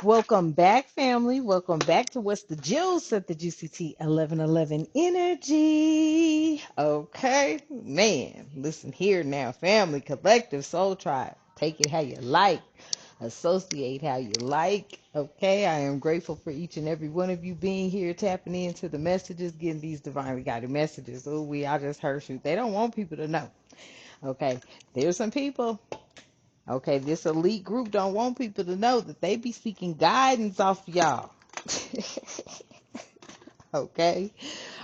Welcome back, family. Welcome back to What's the Juice at the GCT 1111 Energy. Okay, man, listen here now, family, collective, soul tribe. Take it how you like, associate how you like. Okay, I am grateful for each and every one of you being here, tapping into the messages, getting these divinely guided messages. Oh, I just heard you. They don't want people to know. Okay, there's some people. Okay, this elite group don't want people to know that they be seeking guidance off y'all. Okay,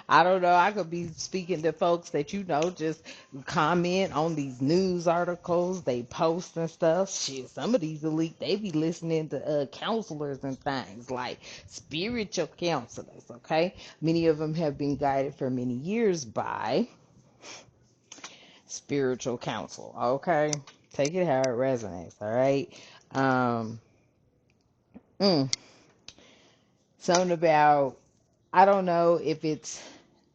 I don't know. I could be speaking to folks that just comment on these news articles they post and stuff. Shit, some of these elite they be listening to counselors and things like spiritual counselors. Okay, many of them have been guided for many years by spiritual counsel. Okay, take it how it resonates. All right. Um, mm, Something about, I don't know if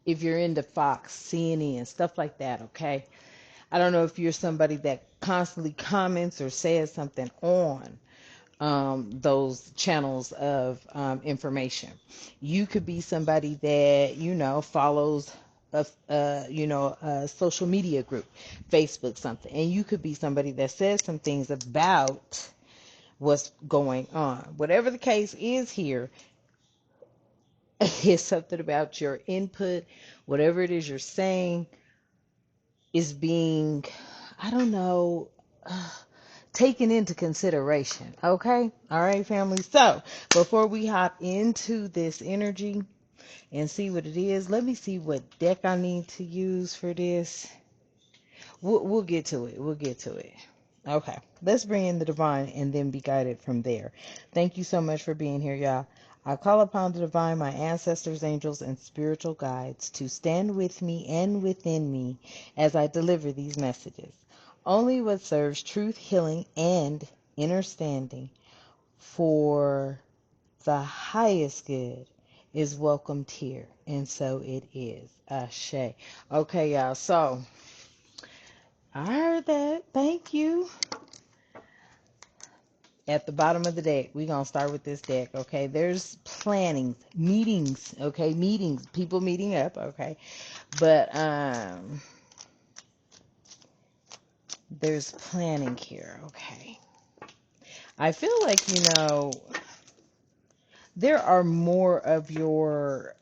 you're into Fox, CNN, stuff like that. Okay, I don't know if you're somebody that constantly comments or says something on those channels of information. You could be somebody that follows a social media group, Facebook, something, and you could be somebody that says some things about what's going on. Whatever the case is here, it's something about your input, whatever it is you're saying is being, I don't know, taken into consideration. Okay? All right, family. So, before we hop into this energy and see what it is, let me see what deck I need to use for this. We'll get to it. We'll get to it. Okay, let's bring in the divine and then be guided from there. Thank you so much for being here, y'all. I call upon the divine, my ancestors, angels, and spiritual guides to stand with me and within me as I deliver these messages. Only what serves truth, healing, and understanding for the highest good is welcomed here. And so it is. Ashe. Okay, y'all. So, I heard that. Thank you. At the bottom of the deck, we're going to start with this deck, okay? There's planning, meetings, okay? Meetings, people meeting up, okay? But there's planning here, okay? I feel like, there are more of your,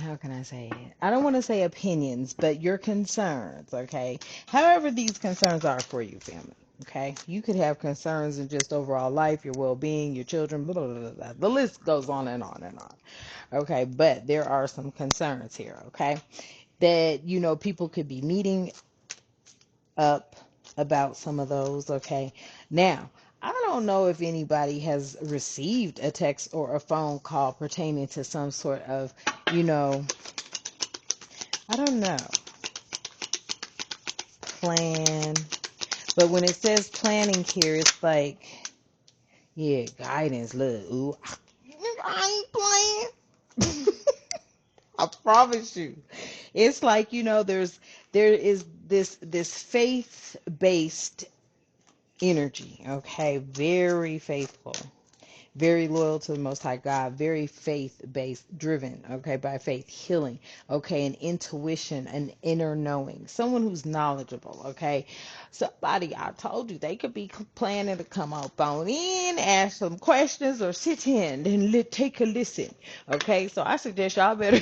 how can I say it? I don't want to say opinions, but your concerns, okay? However these concerns are for you, family. Okay, you could have concerns in just overall life, your well-being, your children, blah, blah, blah, blah. The list goes on and on and on. Okay, but there are some concerns here. Okay, that people could be meeting up about some of those. Okay, now I don't know if anybody has received a text or a phone call pertaining to some sort of, you know, I don't know, plan. But when it says planning here, it's like, yeah, guidance, look, ooh, I ain't playing. I promise you. It's like, there is this faith-based energy, okay? Very faithful, very loyal to the Most High God, very faith-based, driven, okay, by faith, healing, okay, and intuition, and inner knowing. Someone who's knowledgeable, okay? Somebody, I told you, they could be planning to come up on in, ask some questions, or sit in and take a listen, okay? So I suggest y'all better,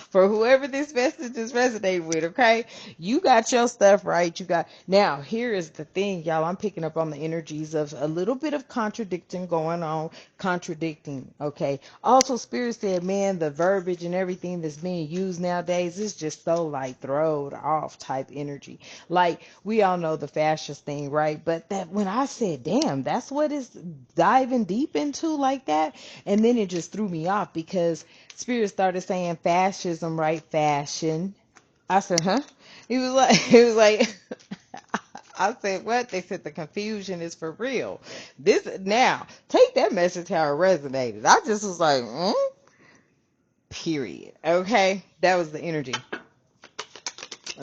for whoever this message is resonating with, okay? You got your stuff right. Now, here is the thing, y'all. I'm picking up on the energies of a little bit of contradicting going on, contradicting, okay? Also, Spirit said, man, the verbiage and everything that's being used nowadays is just so like throwed off type energy. Like, we all know the fascist thing, right? But that when I said, damn, that's what it's diving deep into like that, and then it just threw me off because Spirit started saying fascism, right? Fashion. I said, huh? He was like, I said, what? They said the confusion is for real. This now, take that message how it resonated. I just was like, period. Okay, that was the energy.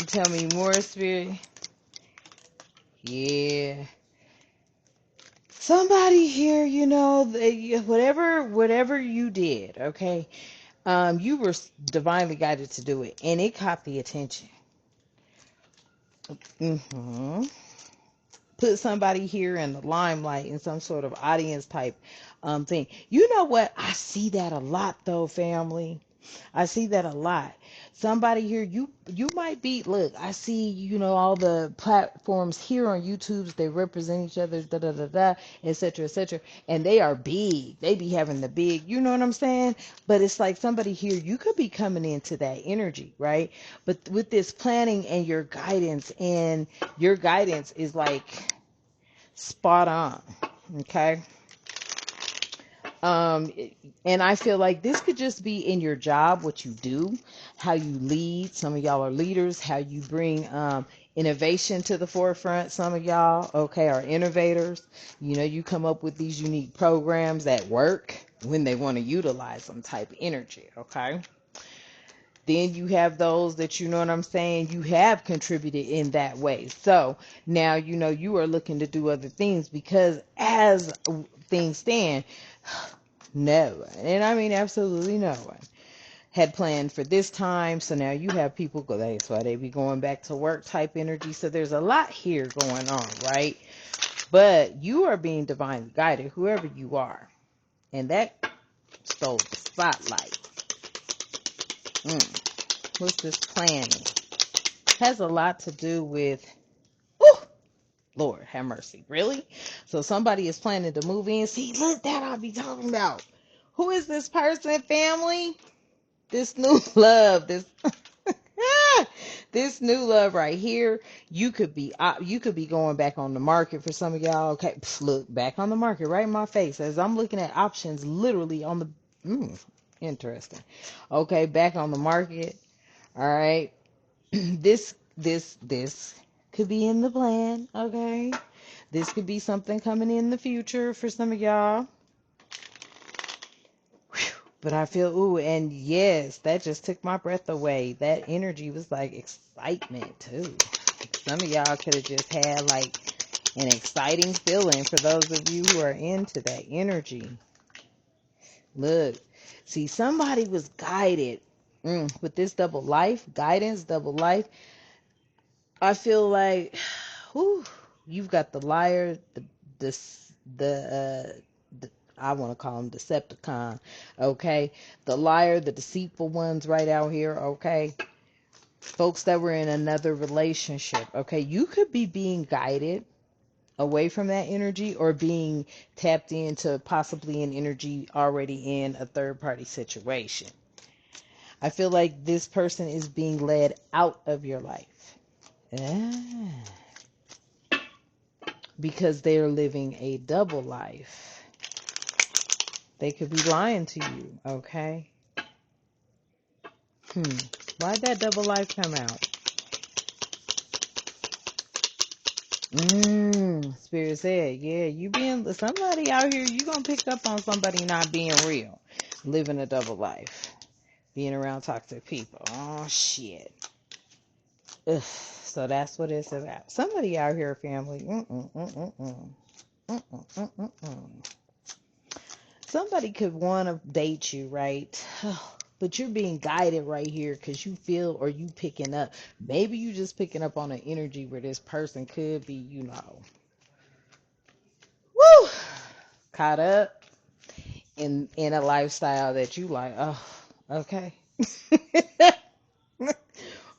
Tell me more, Spirit. Yeah. somebody here, whatever you did, okay, you were divinely guided to do it, and it caught the attention. hmm Put somebody here in the limelight in some sort of audience type thing. You know what? I see that a lot though, family. I see that a lot. Somebody here, you might be, look, I see, all the platforms here on YouTube, they represent each other, da da da da, etc. etc. And they are big. They be having the big, you know what I'm saying? But it's like somebody here, you could be coming into that energy, right? But with this planning and your guidance is like spot on. Okay. Um, and I feel like this could just be in your job, what you do, how you lead. Some of y'all are leaders, how you bring innovation to the forefront. Some of y'all, okay, are innovators. You come up with these unique programs that work when they want to utilize some type of energy, okay? Then you have those that, you know what I'm saying, you have contributed in that way. So now, you are looking to do other things because as things stand, no one, and I mean absolutely no one, had planned for this time. So now you have people go, that's why they be going back to work type energy. So there's a lot here going on, right? But you are being divinely guided, whoever you are. And that stole the spotlight. What's this planning? Has a lot to do with, whew, Lord have mercy, really? So somebody is planning to move in. See, look, that I'll be talking about. Who is this person, family? This new love, this new love right here. You could be going back on the market for some of y'all. Okay, look, back on the market, right in my face as I'm looking at options, literally on the. Interesting. Okay, back on the market. All right. This could be in the plan. Okay, this could be something coming in the future for some of y'all. But I feel, ooh, and yes, that just took my breath away. That energy was like excitement too. Some of y'all could have just had like an exciting feeling for those of you who are into that energy. Look, see, somebody was guided with this double life, guidance, double life. I feel like, whew, you've got the liar, the, the I want to call them Decepticon, okay? The liar, the deceitful ones right out here, okay? Folks that were in another relationship, okay? You could be being guided away from that energy or being tapped into possibly an energy already in a third party situation. I feel like this person is being led out of your life. Ah, because they're living a double life. They could be lying to you, okay? Why'd that double life come out? Spirit said, yeah, somebody out here, you gonna pick up on somebody not being real. Living a double life. Being around toxic people. Oh, shit. Ugh. So that's what it's about. Somebody out here, family. Somebody could want to date you, right? But you're being guided right here because you feel, or you picking up. Maybe you just picking up on an energy where this person could be, woo, caught up in a lifestyle that you like. Oh, okay.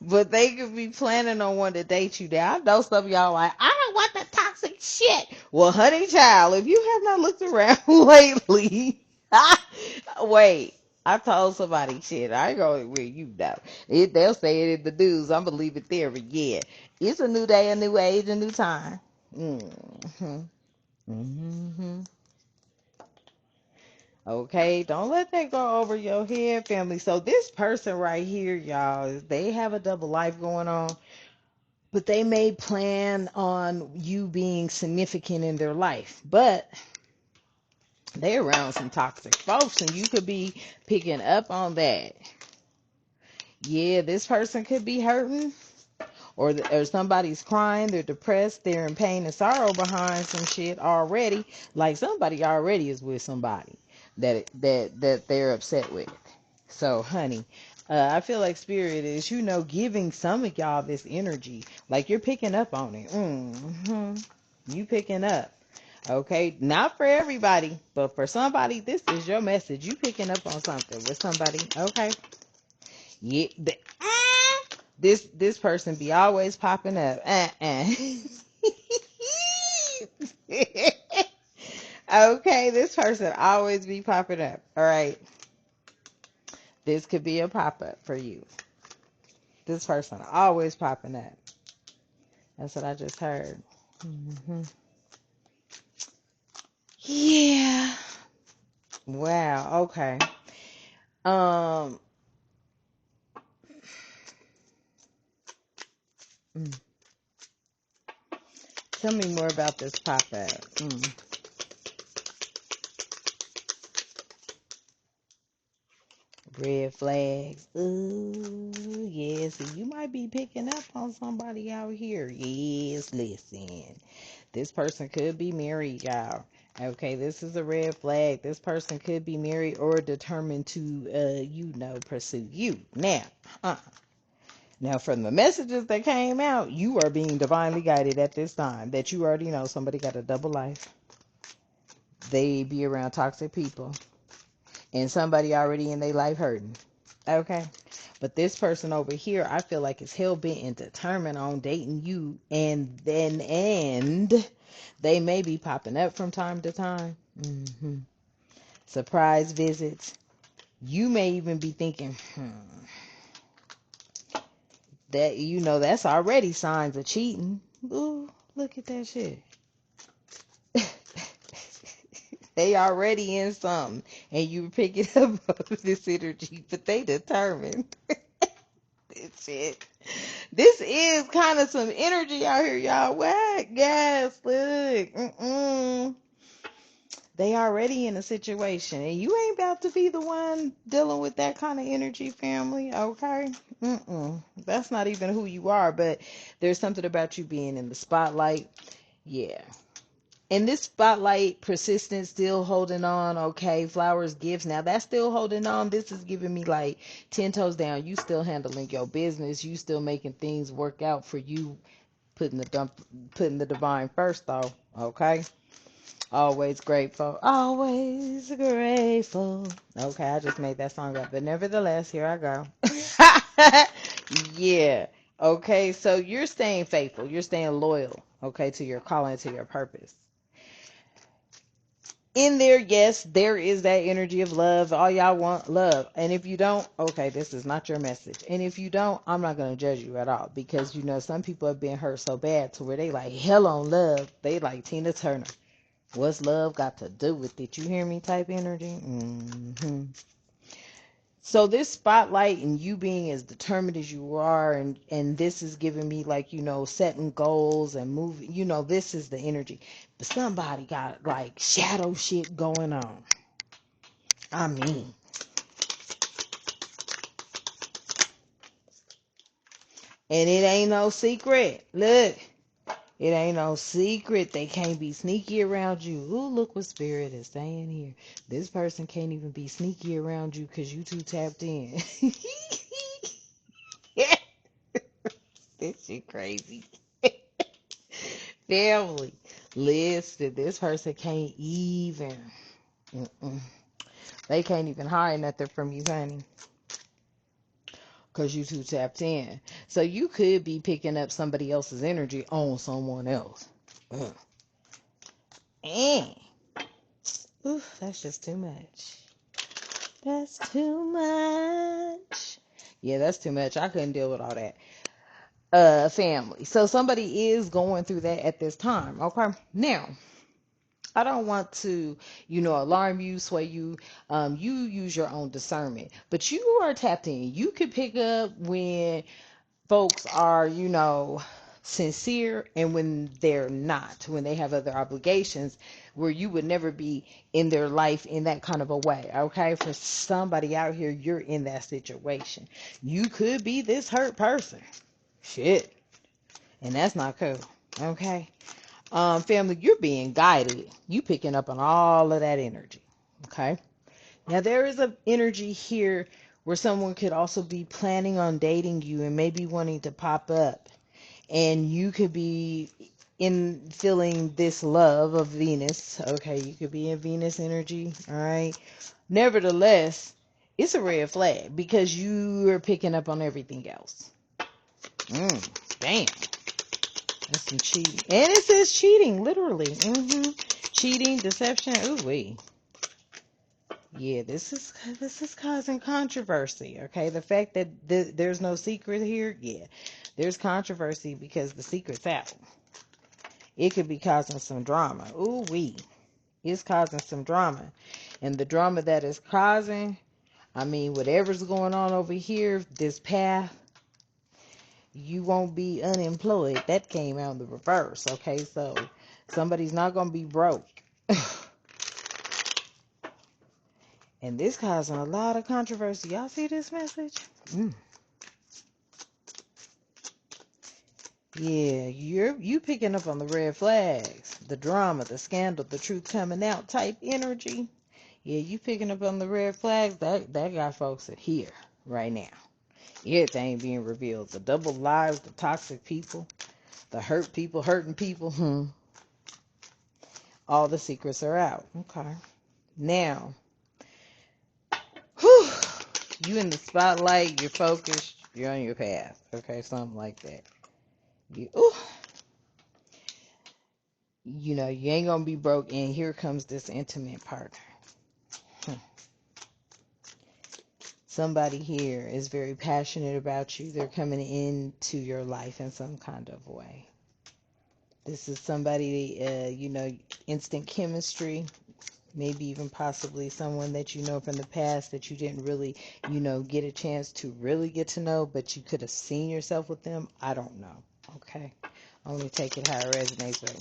But they could be planning on wanting to date you there. I know some of y'all like, I don't want the toxic shit. Well, honey child, if you have not looked around lately, wait, I told somebody shit. I ain't going where you know. They'll say it in the news. I'm going to leave it there. But yeah, it's a new day, a new age, a new time. hmm hmm Okay, don't let that go over your head, family. So this person right here, y'all, they have a double life going on. But they may plan on you being significant in their life. But they're around some toxic folks, and you could be picking up on that. Yeah, this person could be hurting, or somebody's crying, they're depressed, they're in pain and sorrow behind some shit already. Like somebody already is with somebody that they're upset with. So, honey, I feel like spirit is, giving some of y'all this energy. Like you're picking up on it. You picking up. Okay, not for everybody, but for somebody, this is your message. You picking up on something with somebody. Okay, yeah. This person be always popping up. Okay, this person always be popping up. All right, this could be a pop up for you. This person always popping up. That's what I just heard. Yeah. Wow. Okay. Um. mm. Tell me more about this pop up. Red flags. Ooh, yes. You might be picking up on somebody out here. Yes, listen. This person could be married, y'all. Okay, this is a red flag. This person could be married or determined to, pursue you. Now, from the messages that came out, you are being divinely guided at this time. That you already know somebody got a double life. They be around toxic people. And somebody already in their life hurting. Okay. But this person over here, I feel like is hell bent and determined on dating you, and they may be popping up from time to time. Surprise visits. You may even be thinking, that that's already signs of cheating. Ooh, look at that shit. They already in something, and you picking up this energy, but they determined. This shit. This is kind of some energy out here, y'all. What? Guys, look. They already in a situation, and you ain't about to be the one dealing with that kind of energy, family. Okay? That's not even who you are, but there's something about you being in the spotlight. Yeah. And this spotlight, persistence, still holding on. Okay, flowers, gifts. Now that's still holding on. This is giving me like 10 toes down. You still handling your business. You still making things work out for you. Putting the divine first, though. Okay. Always grateful. Always grateful. Okay, I just made that song up, but nevertheless, here I go. Yeah. Okay, so you're staying faithful. You're staying loyal. Okay, to your calling, to your purpose. In there, yes, there is that energy of love. All y'all want love. And if you don't, okay, this is not your message. And if you don't, I'm not going to judge you at all, because some people have been hurt so bad to where they like hell on love. They like Tina Turner. What's love got to do with it? You hear me? Type energy. So this spotlight and you being as determined as you are, and this is giving me like, setting goals and moving, this is the energy. But somebody got like shadow shit going on. I mean, and it ain't no secret. Look, it ain't no secret. They can't be sneaky around you. Ooh, look what spirit is saying here. This person can't even be sneaky around you because you too tapped in. This shit crazy. Family. Listen, this person can't even. They can't even hide nothing from you, honey. Because you too tapped in. So you could be picking up somebody else's energy on someone else. And, ooh, that's just too much. That's too much. Yeah, that's too much. I couldn't deal with all that. Family. So somebody is going through that at this time. Okay. Now, I don't want to, alarm you, sway you. You use your own discernment, but you are tapped in. You can pick up when folks are, sincere, and when they're not, when they have other obligations where you would never be in their life in that kind of a way. Okay. For somebody out here, you're in that situation. You could be this hurt person. Shit. And that's not cool. Okay. Family, you're being guided. You picking up on all of that energy. Okay. Now there is an energy here where someone could also be planning on dating you and maybe wanting to pop up. And you could be in feeling this love of Venus. Okay, you could be in Venus energy. All right. Nevertheless, it's a red flag because you are picking up on everything else. Damn. That's some cheating. And it says cheating, literally. Cheating, deception. Ooh wee. Yeah, this is causing controversy. Okay, the fact that there's no secret here, yeah, there's controversy because the secret's out. It could be causing some drama. Ooh wee, it's causing some drama, and the drama that is causing, I mean, whatever's going on over here, this path, you won't be unemployed. That came out in the reverse. Okay, so somebody's not gonna be broke. And this causing a lot of controversy. Y'all see this message? Yeah, you picking up on the red flags, the drama, the scandal, the truth coming out type energy. Yeah, you picking up on the red flags. That got folks here right now. Everything being revealed. The double lives, the toxic people, the hurt people, hurting people. All the secrets are out. Okay. Now, whew, you in the spotlight, you're focused, you're on your path. Okay, something like that. You know, you ain't gonna be broke, and here comes this intimate partner. Somebody here is very passionate about you. They're coming into your life in some kind of way. This is somebody, instant chemistry, maybe even possibly someone that you know from the past that you didn't really, get a chance to really get to know, but you could have seen yourself with them. I don't know. Okay. Only take it how it resonates with.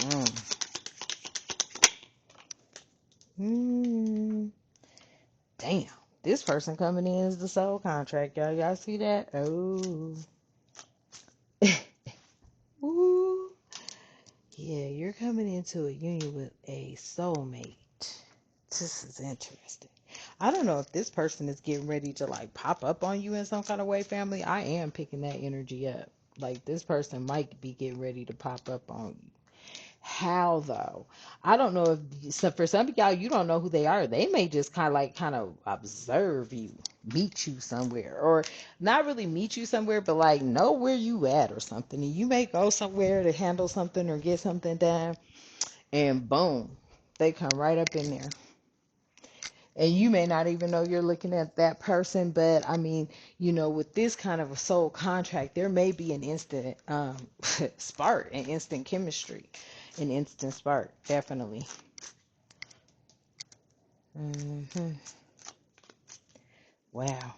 Damn. This person coming in is the soul contract, y'all. Y'all see that? Oh. Ooh. Yeah, you're coming into a union with a soulmate. This is interesting. I don't know if this person is getting ready to like pop up on you in some kind of way, family. I am picking that energy up. Like this person might be getting ready to pop up on you. How though? I don't know if so for some of y'all you don't know who they are. They may just kind of observe you, meet you somewhere, or not really meet you somewhere, but like know where you at or something. And you may go somewhere to handle something or get something done, and boom, they come right up in there. And you may not even know you're looking at that person, but I mean, with this kind of a soul contract, there may be an instant spark, an instant chemistry, an instant spark, definitely. Wow,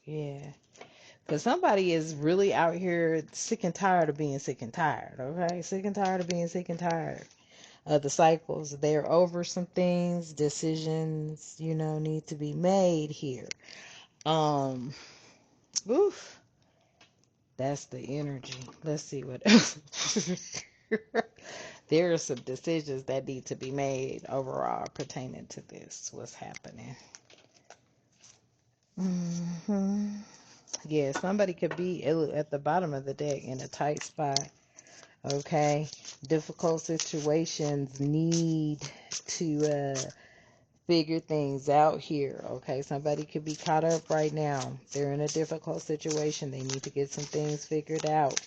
yeah. Because somebody is really out here sick and tired of being sick and tired, okay? Sick and tired of being sick and tired of the cycles. They're over some things, decisions, need to be made here. Um, Oof. That's the energy. Let's see what else. There are some decisions that need to be made overall pertaining to this. What's happening? Yeah, somebody could be at the bottom of the deck in a tight spot. Okay. Difficult situations need to figure things out here. Okay, somebody could be caught up right now. They're in a difficult situation. They need to get some things figured out.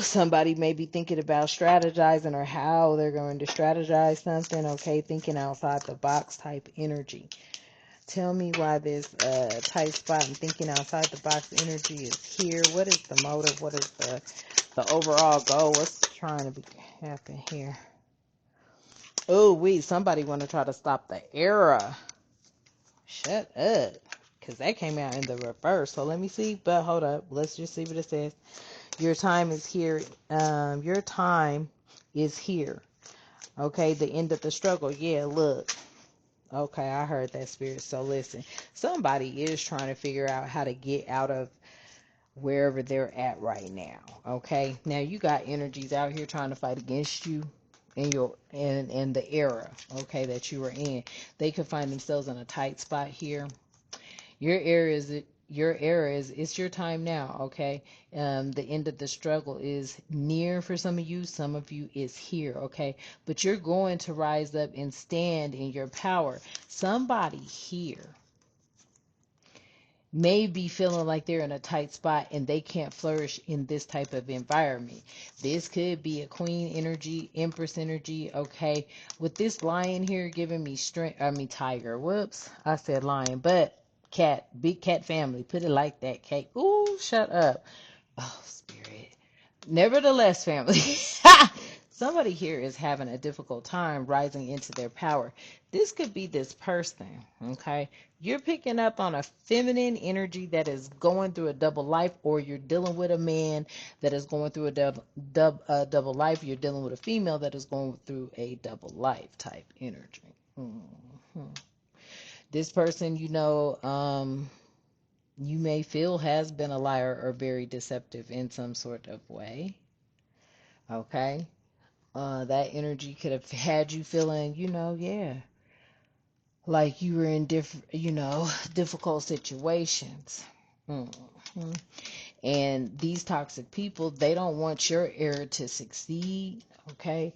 Somebody may be thinking about strategizing or how they're going to strategize something. Okay, thinking outside the box type energy. Tell me why this tight spot and thinking outside the box energy is here. What is the motive? What is the overall goal? What's trying to happen here? Oh, somebody want to try to stop the era. Shut up. Because that came out in the reverse. So let me see. But hold up. Let's just see what it says. Your time is here. Your time is here. Okay, the end of the struggle. Yeah, look. Okay, I heard that, spirit. So listen. Somebody is trying to figure out how to get out of wherever they're at right now. Okay, now you got energies out here trying to fight against you in your in the era, okay, that you were in. They could find themselves in a tight spot here. Your era is it's your time now. Okay, the end of the struggle is near for some of you. Some of you is here. Okay, but you're going to rise up and stand in your power. Somebody here may be feeling like they're in a tight spot and they can't flourish in this type of environment. This could be a queen energy, empress energy, okay? With this lion here giving me strength, I mean tiger. Whoops, I said lion, but cat, big cat family. Put it like that, cat. Ooh, shut up. Oh, spirit. Nevertheless, family, somebody here is having a difficult time rising into their power. This could be this person, okay? You're picking up on a feminine energy that is going through a double life, or you're dealing with a man that is going through a double life. You're dealing with a female that is going through a double life type energy. This person, you may feel has been a liar or very deceptive in some sort of way. Okay. That energy could have had you feeling, yeah, like you were in difficult situations. hmm And these toxic people, they don't want your era to succeed. Okay.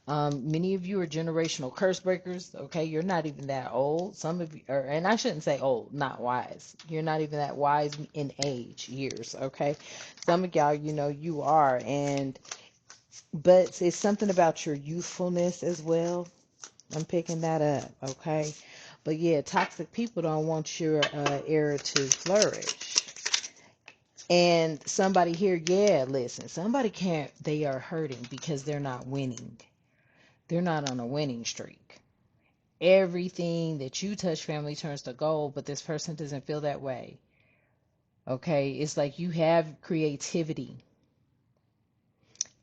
Many of you are generational curse breakers. Okay. You're not even that old. Some of you are, and I shouldn't say old, not wise. You're not even that wise in age, years. Okay. Some of y'all, you are. But it's something about your youthfulness as well. I'm picking that up, okay? But yeah, toxic people don't want your era to flourish. And somebody here, yeah, listen, somebody can't, they are hurting because they're not winning. They're not on a winning streak. Everything that you touch, family, turns to gold, but this person doesn't feel that way. Okay? It's like you have creativity,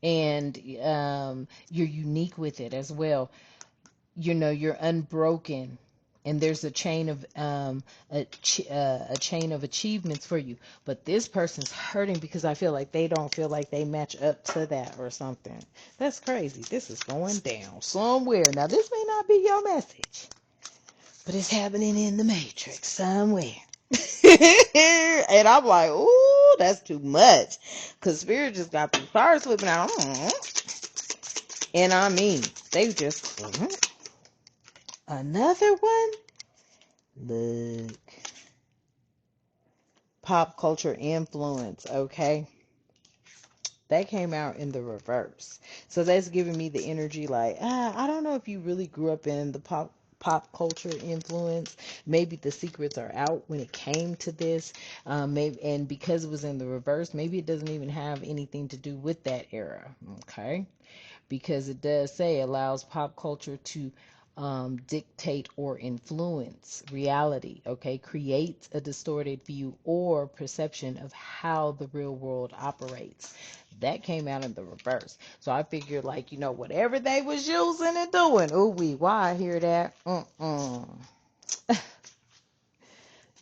and you're unique with it as well. You're unbroken, and there's a chain of achievements for you, but this person's hurting because I feel like they don't feel like they match up to that or something. That's crazy. This is going down somewhere. Now this may not be your message, but it's happening in the matrix somewhere. And I'm like, ooh, that's too much, because spirit just got these cars flipping out. And I mean, they just another one. Look. Pop culture influence, okay? That came out in the reverse. So that's giving me the energy like, I don't know if you really grew up in the pop culture influence. Maybe the secrets are out when it came to this. Maybe, and because it was in the reverse, maybe it doesn't even have anything to do with that era, okay? Because it does say allows pop culture to dictate or influence reality, okay? Creates a distorted view or perception of how the real world operates. That came out in the reverse. So I figured, like, whatever they was using and doing. Ooh, why I hear that?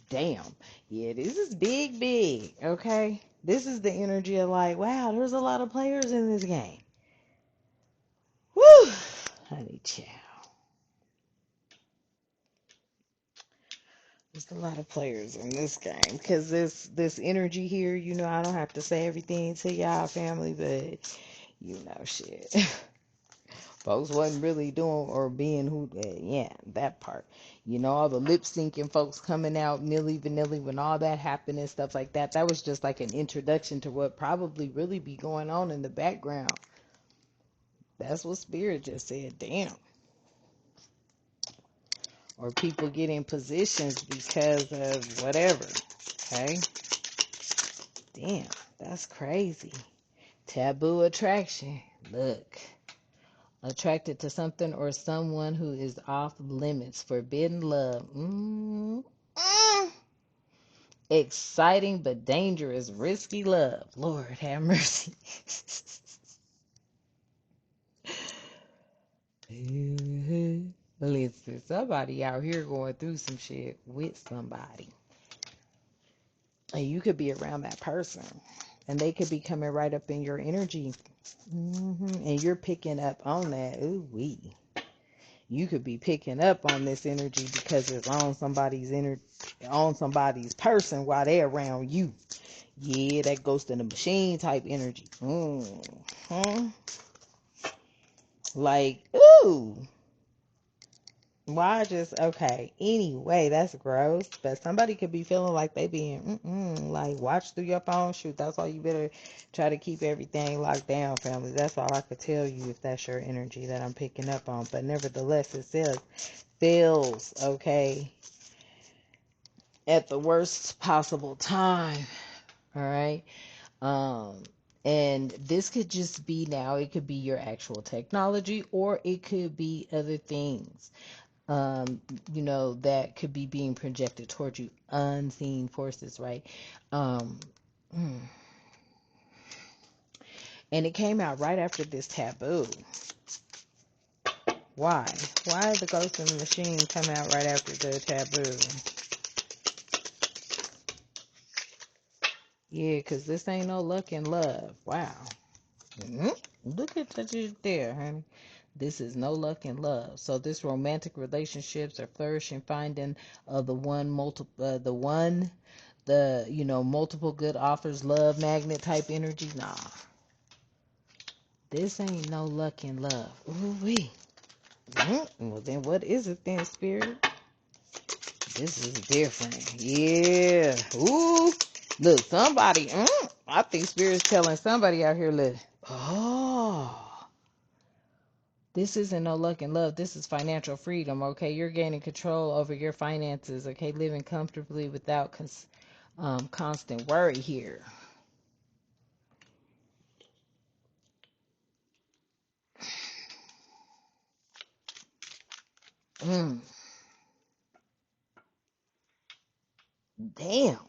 Damn. Yeah, this is big, big, okay? This is the energy of like, wow, there's a lot of players in this game. Woo! Honey child. There's a lot of players in this game because this energy here, I don't have to say everything to y'all family, but shit. Folks wasn't really doing or being who, yeah, that part. All the lip syncing folks coming out, Milli Vanilli, when all that happened and stuff like that. That was just like an introduction to what probably really be going on in the background. That's what Spirit just said. Damn. Or people get in positions because of whatever. Okay? Damn, that's crazy. Taboo attraction. Look. Attracted to something or someone who is off limits. Forbidden love. Exciting but dangerous. Risky love. Lord have mercy. Listen, somebody out here going through some shit with somebody. And you could be around that person, and they could be coming right up in your energy. And you're picking up on that. Ooh, wee. You could be picking up on this energy because it's on somebody's on somebody's person while they're around you. Yeah, that ghost in the machine type energy. Like, ooh. Why just okay? Anyway, that's gross. But somebody could be feeling like they being like watch through your phone. Shoot, that's why you better try to keep everything locked down, family. That's all I could tell you if that's your energy that I'm picking up on. But nevertheless, it says feels okay at the worst possible time. All right. Um, and this could just be now. It could be your actual technology, or it could be other things. um, that could be being projected towards you, unseen forces, right? Um, mm. And it came out right after this taboo. Why? Why the ghost in the machine come out right after the taboo? Yeah, because this ain't no luck and love. Wow. Look at that there, honey. This is no luck and love. So this romantic relationships are flourishing, finding the multiple good offers, love magnet type energy. Nah, this ain't no luck and love. Ooh wee. Well then, what is it then, spirit? This is different. Yeah. Ooh. Look, somebody. I think spirit's telling somebody out here. Look. Oh. This isn't no luck and love. This is financial freedom. Okay, you're gaining control over your finances. Okay, living comfortably without constant worry here. Mm. Damn.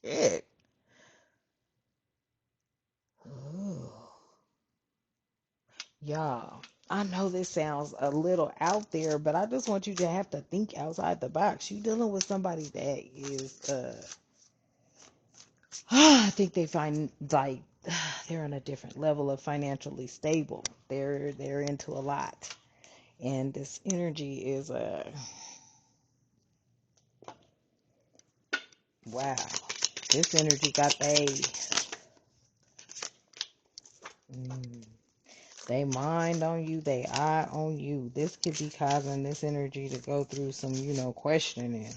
Shit. Ooh. Y'all, I know this sounds a little out there, but I just want you to have to think outside the box. You dealing with somebody that is, I think they find like they're on a different level of financially stable. They're into a lot, and this energy is wow. This energy got mm, they mind on you, they eye on you. This could be causing this energy to go through some, questioning.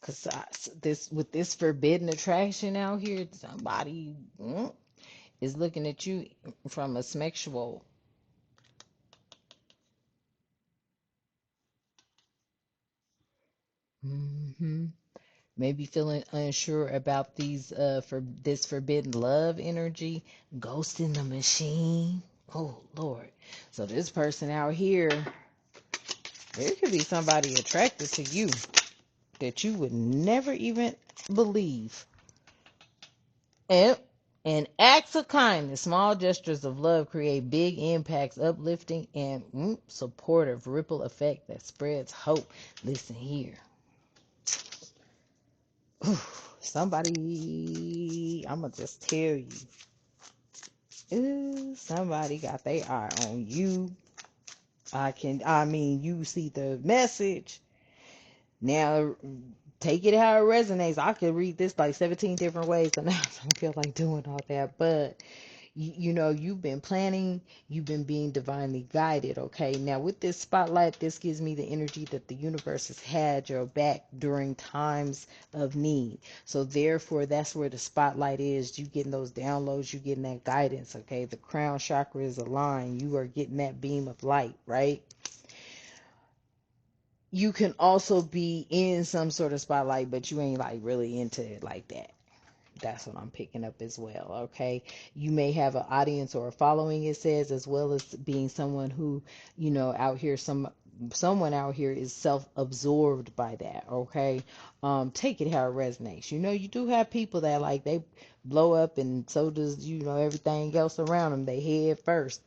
Cause this with this forbidden attraction out here, somebody is looking at you from a sexual. hmm Maybe feeling unsure about these for this forbidden love energy, ghost in the machine. Oh Lord. So this person out here, there could be somebody attracted to you that you would never even believe. And acts of kindness, small gestures of love create big impacts, uplifting and supportive ripple effect that spreads hope. Listen here. Somebody, I'm going to just tell you. Somebody got their eye on you. You see the message. Now, take it how it resonates. I could read this like 17 different ways, and I don't feel like doing all that. But you've been planning, you've been being divinely guided. Okay, now with this spotlight, this gives me the energy that the universe has had your back during times of need. So therefore, that's where the spotlight is. You getting those downloads, you getting that guidance. Okay, the crown chakra is aligned. You are getting that beam of light, right? You can also be in some sort of spotlight, but you ain't like really into it like that. That's what I'm picking up as well. Okay, you may have an audience or a following, it says, as well as being someone who, out here, someone out here is self-absorbed by that. Okay, take it how it resonates. You do have people that like they blow up, and so does everything else around them. They head first.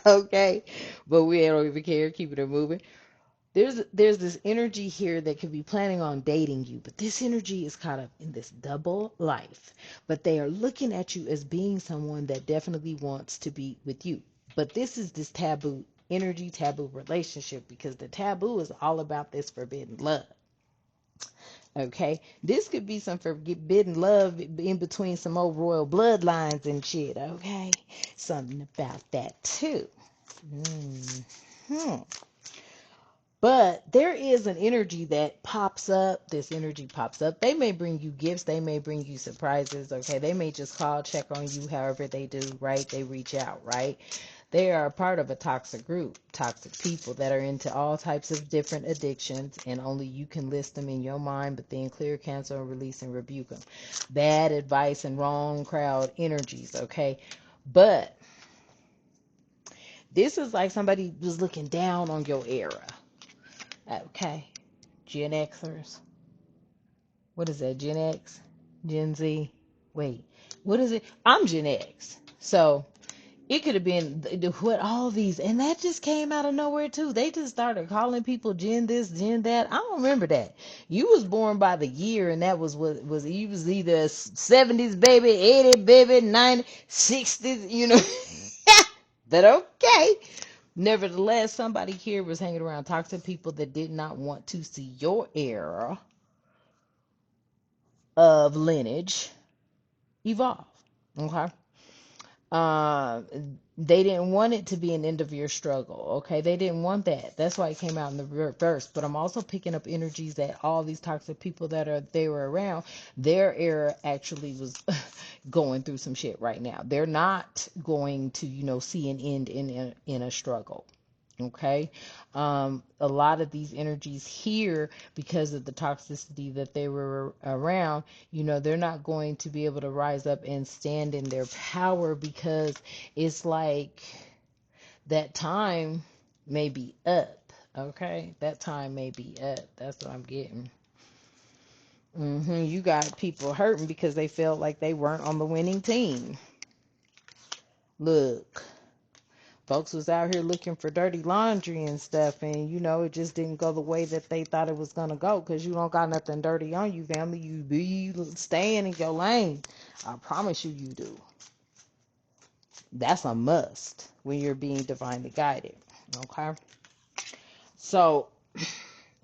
Okay, but we don't even care, keeping it moving. There's this energy here that could be planning on dating you, but this energy is caught up in this double life. But they are looking at you as being someone that definitely wants to be with you. But this is this taboo energy, taboo relationship, because the taboo is all about this forbidden love. Okay, this could be some forbidden love in between some old royal bloodlines and shit. Okay, something about that too. Hmm. But there is an energy that pops up. This energy pops up. They may bring you gifts. They may bring you surprises. Okay. They may just call, check on you, however they do, right? They reach out, right? They are a part of a toxic group, toxic people that are into all types of different addictions, and only you can list them in your mind, but then clear, cancel, and release and rebuke them. Bad advice and wrong crowd energies, okay? But this is like somebody was looking down on your era. Okay. Gen Xers. What is that? Gen X? Gen Z? Wait. What is it? I'm Gen X. So it could have been what all these, and that just came out of nowhere too. They just started calling people Gen this, Gen that. I don't remember that. You was born by the year, and that was what was. You was either 70s baby, 80 baby, 90, 60s. You know. But okay. Nevertheless, somebody here was hanging around toxic people that did not want to see your era of lineage evolve. Okay. Uh, they didn't want it to be an end of your struggle. Okay. They didn't want that. That's why it came out in the reverse. But I'm also picking up energies that all these toxic people that they were around, their era actually was going through some shit right now. They're not going to, see an end in a struggle. Okay. A lot of these energies here, because of the toxicity that they were around, they're not going to be able to rise up and stand in their power, because it's like that time may be up. Okay. That time may be up. That's what I'm getting. You got people hurting because they felt like they weren't on the winning team. Look. Folks was out here looking for dirty laundry and stuff, and it just didn't go the way that they thought it was gonna go, because you don't got nothing dirty on you, family. You be staying in your lane. I promise you do. That's a must when you're being divinely guided. Okay. So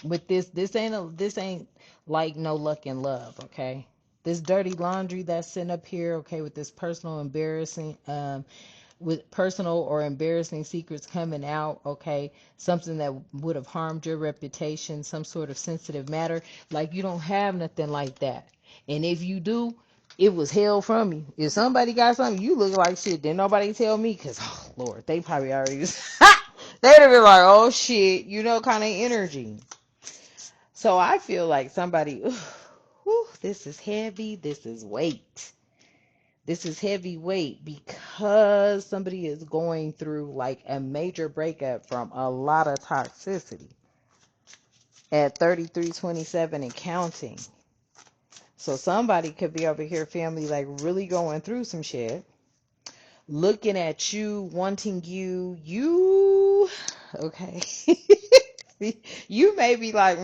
with this ain't like no luck and love. Okay. This dirty laundry that's sitting up here, okay, with this personal embarrassing with personal or embarrassing secrets coming out, okay, something that would have harmed your reputation, some sort of sensitive matter, like you don't have nothing like that. And if you do, it was held from you. If somebody got something, you look like shit. Didn't nobody tell me? Because, oh, Lord, they probably already was. They'd have been like, oh, shit, kind of energy. So I feel like somebody, whew, this is heavy. This is weight. This is heavyweight because somebody is going through like a major breakup from a lot of toxicity at 33, 27 and counting. So somebody could be over here, family, like really going through some shit, looking at you, wanting you, okay. You may be like,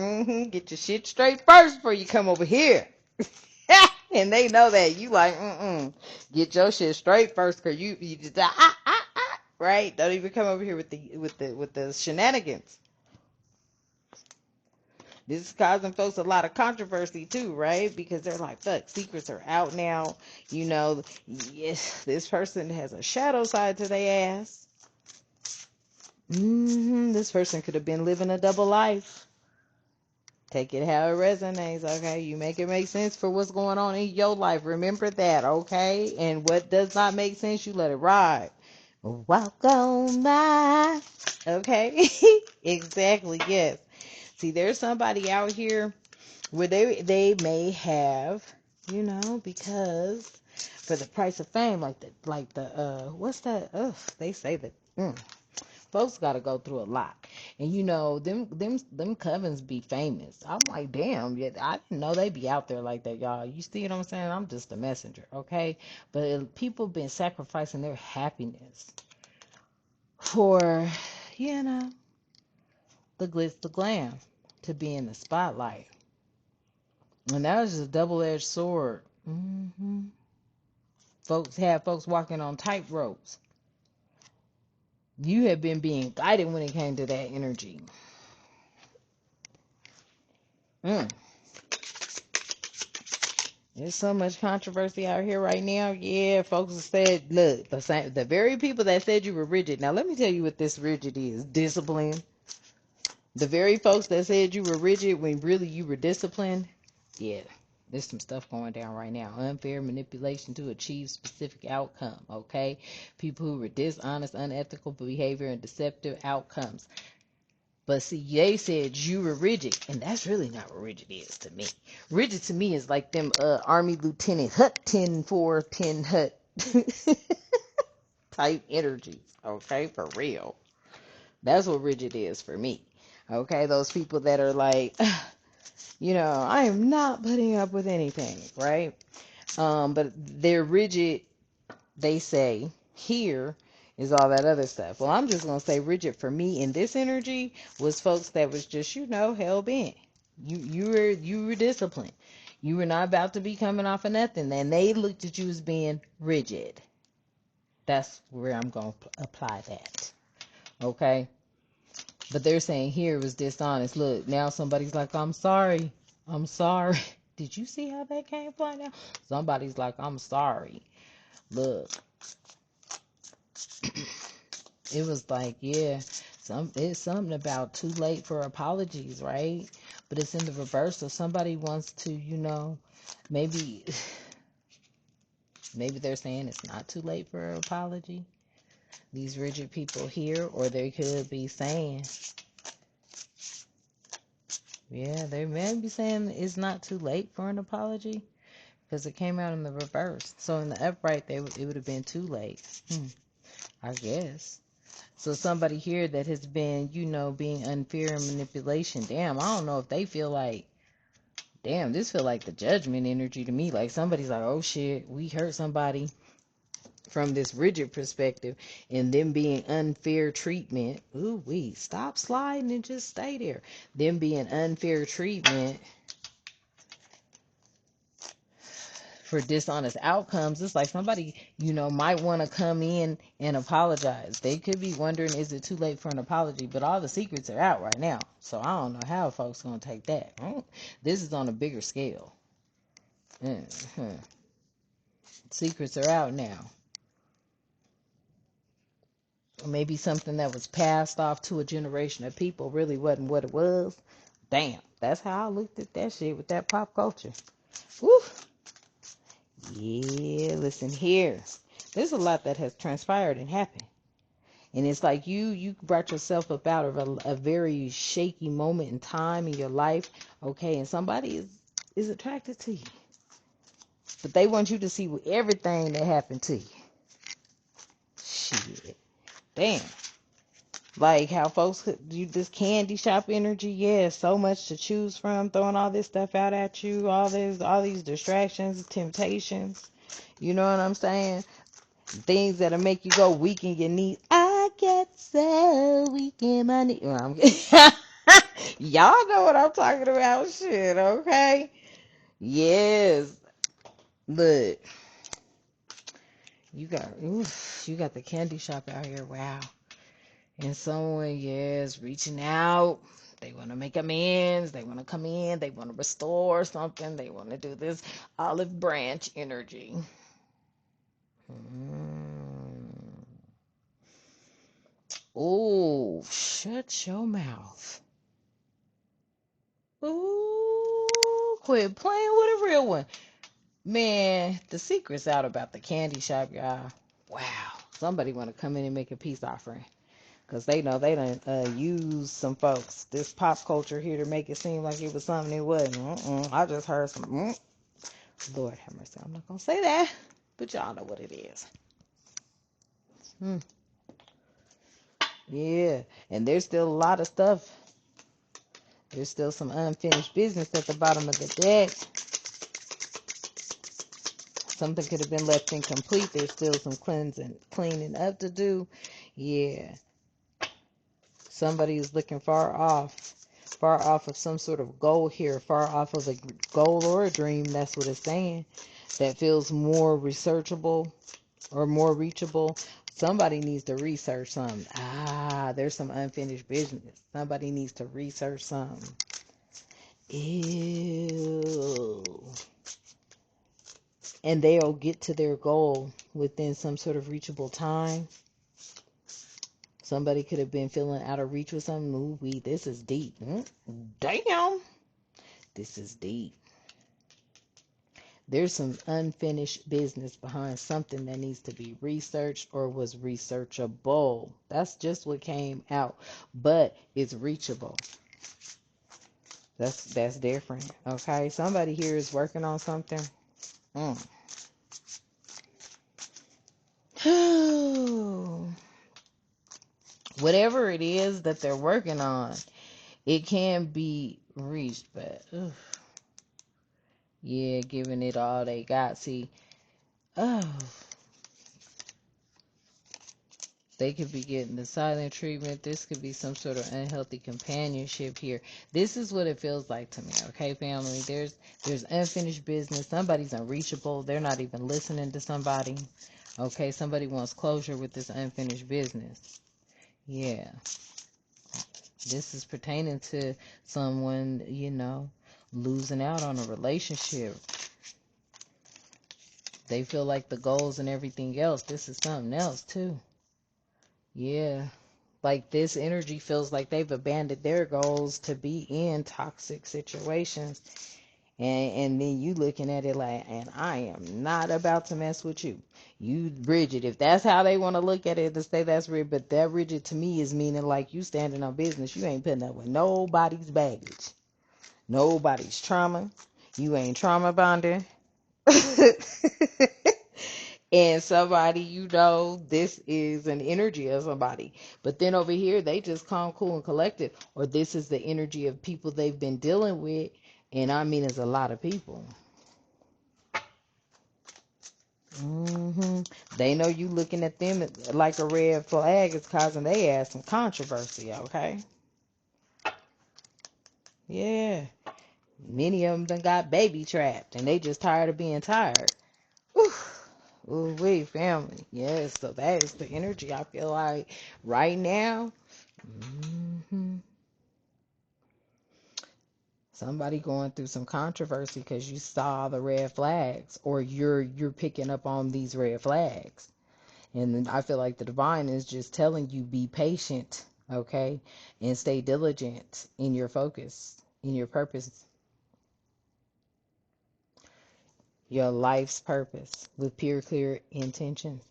get your shit straight first before you come over here. And they know that you like, get your shit straight first, cause you just right. Don't even come over here with the shenanigans. This is causing folks a lot of controversy too, right? Because they're like, fuck, secrets are out now. Yes, this person has a shadow side to their ass. This person could have been living a double life. Take it how it resonates, okay? You make it make sense for what's going on in your life. Remember that, okay? And what does not make sense, you let it ride. Walk on by, okay? Exactly, yes. See, there's somebody out here where they may have, because for the price of fame, what's that? They say that. Folks got to go through a lot, and them covens be famous. I'm like, damn, yeah, I didn't know they be out there like that, y'all. You see what I'm saying? I'm just a messenger, okay? But people been sacrificing their happiness for, you know, the glitz, the glam, to be in the spotlight. And that was just a double-edged sword. Folks walking on tight ropes. You have been being guided when it came to that energy. There's so much controversy out here right now. Yeah, folks have said, look, the very people that said you were rigid. Now, let me tell you what this rigid is. Discipline. The very folks that said you were rigid when really you were disciplined. Yeah, there's some stuff going down right now. Unfair manipulation to achieve specific outcome, okay? People who were dishonest, unethical behavior, and deceptive outcomes. But see, they said you were rigid, and that's really not what rigid is to me. Rigid to me is like them Army Lieutenant Hut 10-4, 10 Hut type energies, okay? For real. That's what rigid is for me. Okay, those people that are like, I am not putting up with anything, right? But they're rigid, they say, here is all that other stuff. Well, I'm just going to say rigid for me in this energy was folks that was just, hell bent. You were disciplined. You were not about to be coming off of nothing. And they looked at you as being rigid. That's where I'm going to apply that. Okay? But they're saying here it was dishonest. Look, now somebody's like, I'm sorry. I'm sorry. Did you see how that came flying out? Somebody's like, I'm sorry. Look. It was like, yeah, it's something about too late for apologies, right? But it's in the reverse. So somebody wants to, maybe they're saying it's not too late for an apology. These rigid people here, or they could be saying, yeah, they may be saying it's not too late for an apology because it came out in the reverse. So in the upright, it would have been too late. I guess. So somebody here that has been, being unfair and manipulation, damn, I don't know if they feel like, damn, this feel like the judgment energy to me. Like somebody's like, oh shit, we hurt somebody from this rigid perspective, and them being unfair treatment. Ooh, stop sliding and just stay there. Them being unfair treatment for dishonest outcomes. It's like somebody, might want to come in and apologize. They could be wondering, is it too late for an apology? But all the secrets are out right now. So I don't know how folks going to take that. This is on a bigger scale. Secrets are out now. Maybe something that was passed off to a generation of people really wasn't what it was. Damn, that's how I looked at that shit with that pop culture. Woo. Yeah, listen here. There's a lot that has transpired and happened. And it's like you brought yourself up out of a very shaky moment in time in your life, okay? And somebody is attracted to you. But they want you to see everything that happened to you. Shit. Damn. Like how folks do this candy shop energy, yeah, so much to choose from, throwing all this stuff out at you, all these distractions, temptations. You know what I'm saying? Things that'll make you go weak in your knees. I get so weak in my knees. Well, y'all know what I'm talking about. Shit, okay? Yes. Look. You got the candy shop out here. Wow. And someone, yes, reaching out. They want to make amends. They want to come in. They want to restore something. They want to do this olive branch energy. Oh, shut your mouth. Ooh, quit playing with a real one. Man, the secret's out about the candy shop, y'all. Wow. Somebody want to come in and make a peace offering. Because they know they done use some folks, this pop culture here, to make it seem like it was something it wasn't. I just heard some, Lord have mercy, I'm not going to say that, but y'all know what it is. Yeah, and there's still a lot of stuff. There's still some unfinished business at the bottom of the deck. Something could have been left incomplete. There's still some cleaning up to do. Yeah. Somebody is looking far off of some sort of goal here, far off of a goal or a dream. That's what it's saying. That feels more researchable or more reachable. Somebody needs to research something. There's some unfinished business. Somebody needs to research something. Ew. And they'll get to their goal within some sort of reachable time. Somebody could have been feeling out of reach with something. Ooh, this is deep. Damn. This is deep. There's some unfinished business behind something that needs to be researched or was researchable. That's just what came out. But it's reachable. That's different. Okay. Somebody here is working on something. Whatever it is that they're working on, it can be reached, but yeah, giving it all they got. See, they could be getting the silent treatment. This could be some sort of unhealthy companionship here. This is what it feels like to me, okay, family? There's unfinished business. Somebody's unreachable. They're not even listening to somebody. Okay, somebody wants closure with this unfinished business. Yeah. This is pertaining to someone, losing out on a relationship. They feel like the goals and everything else. This is something else, too. Yeah. Like this energy feels like they've abandoned their goals to be in toxic situations. And then you looking at it like, and I am not about to mess with you. You rigid. If that's how they want to look at it, to say that's rigid. But that rigid to me is meaning like you standing on business. You ain't putting up with nobody's baggage. Nobody's trauma. You ain't trauma bonding. And somebody, this is an energy of somebody. But then over here, they just calm, cool, and collected. Or this is the energy of people they've been dealing with. And I mean, it's a lot of people. They know you looking at them like a red flag is causing they ass some controversy, okay? Yeah. Many of them done got baby trapped and they just tired of being tired. Ooh, we family. Yes, so that is the energy I feel like right now. Somebody going through some controversy because you saw the red flags, or you're picking up on these red flags. And then I feel like the divine is just telling you be patient, okay, and stay diligent in your focus, in your purpose, your life's purpose with pure, clear intentions.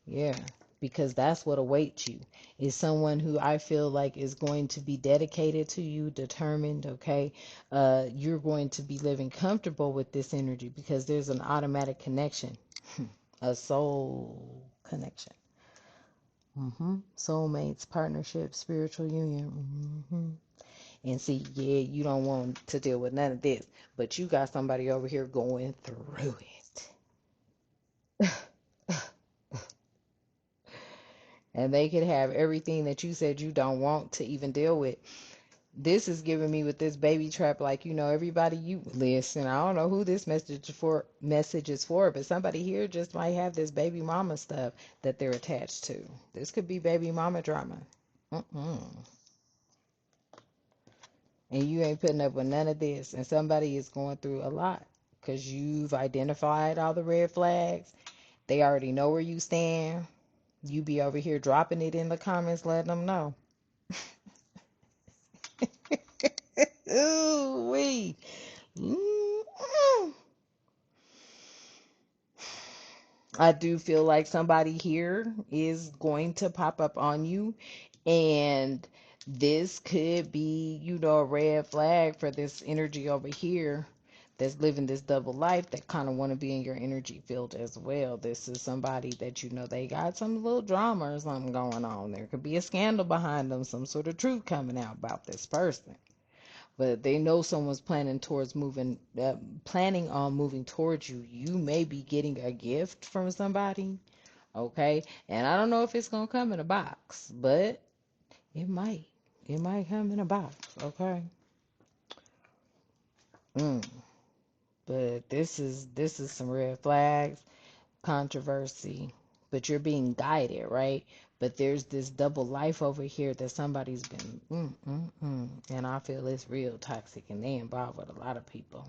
Yeah, because that's what awaits you is someone who I feel like is going to be dedicated to you, determined, okay? You're going to be living comfortable with this energy because there's an automatic connection, a soul connection. Soulmates, partnership, spiritual union. And see, yeah, you don't want to deal with none of this, but you got somebody over here going through it. And they could have everything that you said you don't want to even deal with. This is giving me with this baby trap, like, everybody, you listen, I don't know who this message is for, but somebody here just might have this baby mama stuff that they're attached to. This could be baby mama drama. And you ain't putting up with none of this, and somebody is going through a lot because you've identified all the red flags. They already know where you stand. You be over here dropping it in the comments, letting them know. Ooh, wee. I do feel like somebody here is going to pop up on you, and this could be, a red flag for this energy over here that's living this double life that kind of want to be in your energy field as well. This is somebody that they got some little drama or something going on. There could be a scandal behind them, some sort of truth coming out about this person. But they know someone's planning on moving towards you. You may be getting a gift from somebody, okay? And I don't know if it's gonna come in a box, but It might. It might come in a box, okay? Mm. But this is some red flags, controversy, but you're being guided, right? But there's this double life over here that somebody's been, and I feel it's real toxic, and they involved with a lot of people.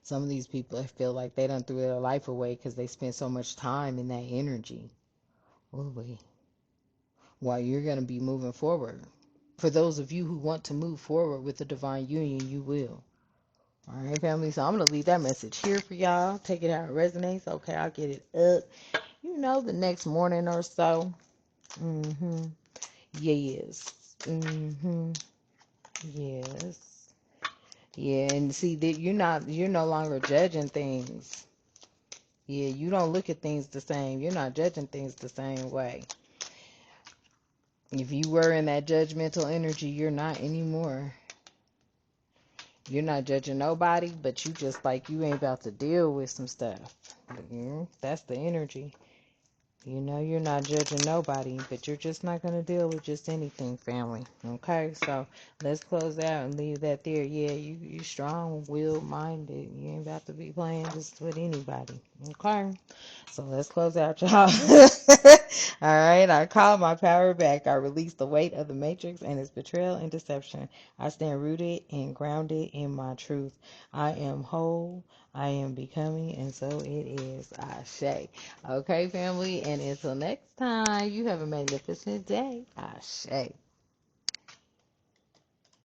Some of these people I feel like they done threw their life away because they spent so much time in that energy. Oh, wait. While you're going to be moving forward. For those of you who want to move forward with the divine union, you will. All right, family. So I'm going to leave that message here for y'all. Take it how it resonates. Okay, I'll get it up, the next morning or so. Mm-hmm. Yes. Mm-hmm. Yes. Yeah, and see that you're no longer judging things. Yeah, you don't look at things the same. You're not judging things the same way. If you were in that judgmental energy, you're not anymore. You're not judging nobody, but you just like you ain't about to deal with some stuff. That's the energy. You're not judging nobody, but you're just not going to deal with just anything, family. Okay, so let's close out and leave that there. Yeah, you strong-willed minded. You ain't about to be playing just with anybody. Okay, so let's close out, y'all. All right, I call my power back. I release the weight of the matrix and its betrayal and deception. I stand rooted and grounded in my truth. I am whole. I am becoming, and so it is. Ashe. Okay, family, and until next time, you have a magnificent day. Ashe.